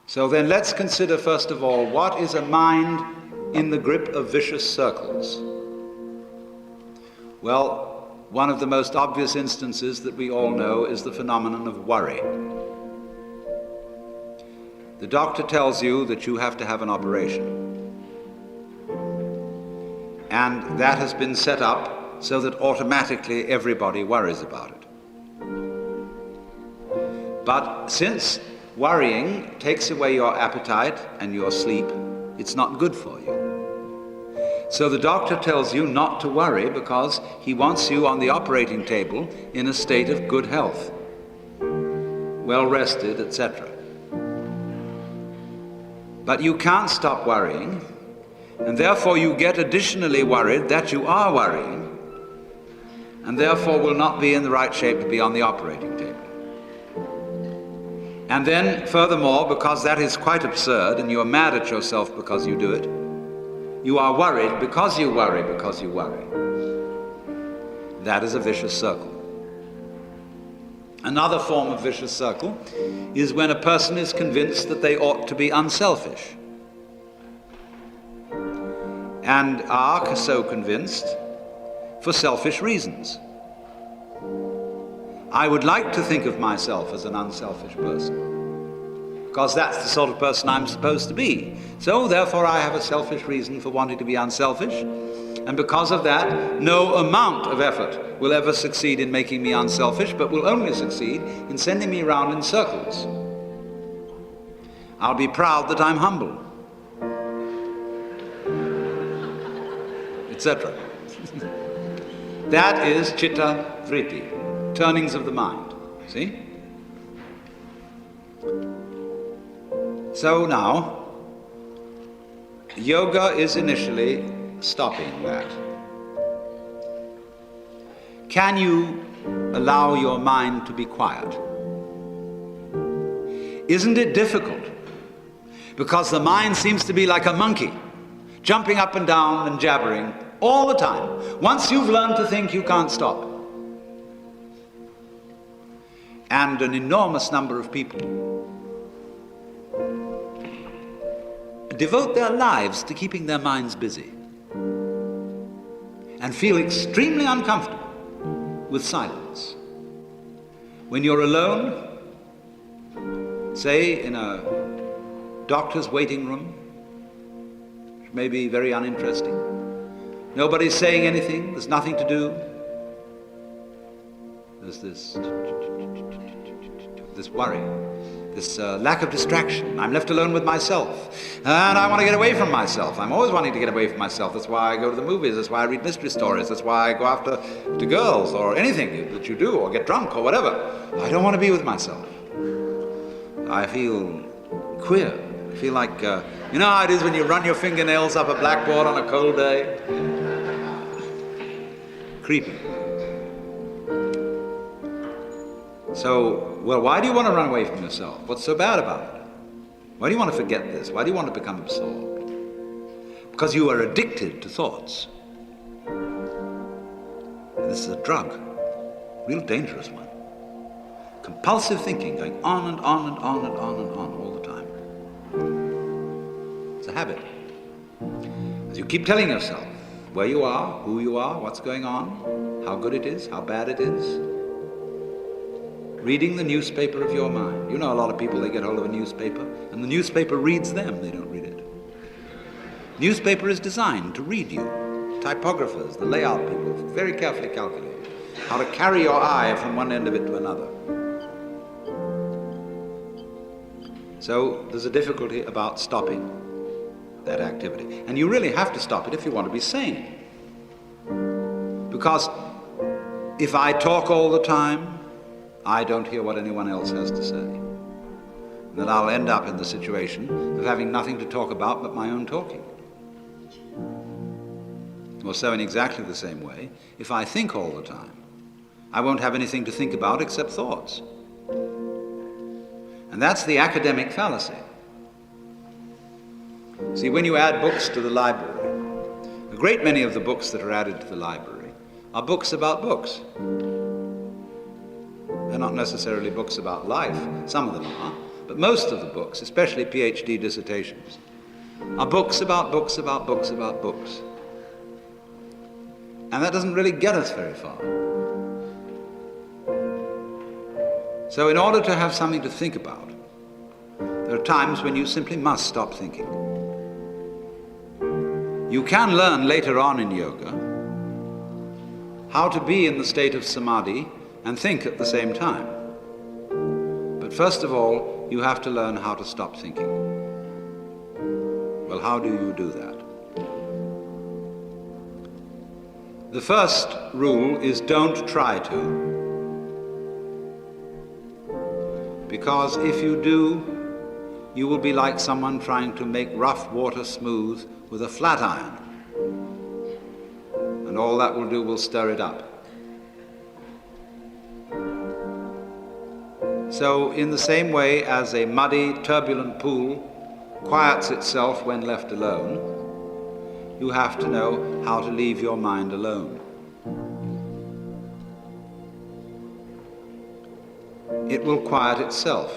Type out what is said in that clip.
So then let's consider first of all, what is a mind in the grip of vicious circles? Well, one of the most obvious instances that we all know is the phenomenon of worry. The doctor tells you that you have to have an operation. And that has been set up so that automatically everybody worries about it. But since worrying takes away your appetite and your sleep, it's not good for you. So the doctor tells you not to worry because he wants you on the operating table in a state of good health, well rested, etc. But you can't stop worrying, and therefore you get additionally worried that you are worrying, and therefore will not be in the right shape to be on the operating table. And then, furthermore, because that is quite absurd, and you are mad at yourself because you do it, you are worried because you worry because you worry. That is a vicious circle. Another form of vicious circle is when a person is convinced that they ought to be unselfish, and are so convinced for selfish reasons. I would like to think of myself as an unselfish person, because that's the sort of person I'm supposed to be. So therefore I have a selfish reason for wanting to be unselfish, and because of that, no amount of effort will ever succeed in making me unselfish, but will only succeed in sending me around in circles. I'll be proud that I'm humble, etc. That is chitta vritti, turnings of the mind, see? So now, yoga is initially stopping that. Can you allow your mind to be quiet? Isn't it difficult? Because the mind seems to be like a monkey, jumping up and down and jabbering all the time. Once you've learned to think, you can't stop. And an enormous number of people devote their lives to keeping their minds busy and feel extremely uncomfortable with silence. When you're alone, say in a doctor's waiting room, which may be very uninteresting, nobody's saying anything, there's nothing to do, there's this worry, this lack of distraction. I'm left alone with myself, and I want to get away from myself. I'm always wanting to get away from myself. That's why I go to the movies, that's why I read mystery stories, that's why I go after to girls or anything that you do, or get drunk or whatever. I don't want to be with myself. I feel queer. I feel like, you know how it is when you run your fingernails up a blackboard on a cold day? Creepy. So, well, why do you want to run away from yourself? What's so bad about it? Why do you want to forget this? Why do you want to become absorbed? Because you are addicted to thoughts. And this is a drug, a real dangerous one. Compulsive thinking, going on and on and on and on and on all the time. It's a habit. As you keep telling yourself where you are, who you are, what's going on, how good it is, how bad it is, reading the newspaper of your mind. You know a lot of people, they get hold of a newspaper, and the newspaper reads them, they don't read it. Newspaper is designed to read you. Typographers, the layout people, very carefully calculate how to carry your eye from one end of it to another. So there's a difficulty about stopping that activity. And you really have to stop it if you want to be sane. Because if I talk all the time, I don't hear what anyone else has to say. And then I'll end up in the situation of having nothing to talk about but my own talking. Or so in exactly the same way, if I think all the time, I won't have anything to think about except thoughts. And that's the academic fallacy. See, when you add books to the library, a great many of the books that are added to the library are books about books. They're not necessarily books about life. Some of them are, but most of the books, especially PhD dissertations, are books about books about books about books. And that doesn't really get us very far. So in order to have something to think about, there are times when you simply must stop thinking. You can learn later on in yoga how to be in the state of samadhi and think at the same time. But first of all, you have to learn how to stop thinking. Well, how do you do that? The first rule is don't try to. Because if you do, you will be like someone trying to make rough water smooth with a flat iron. And all that will do will stir it up. So in the same way as a muddy, turbulent pool quiets itself when left alone, you have to know how to leave your mind alone. It will quiet itself.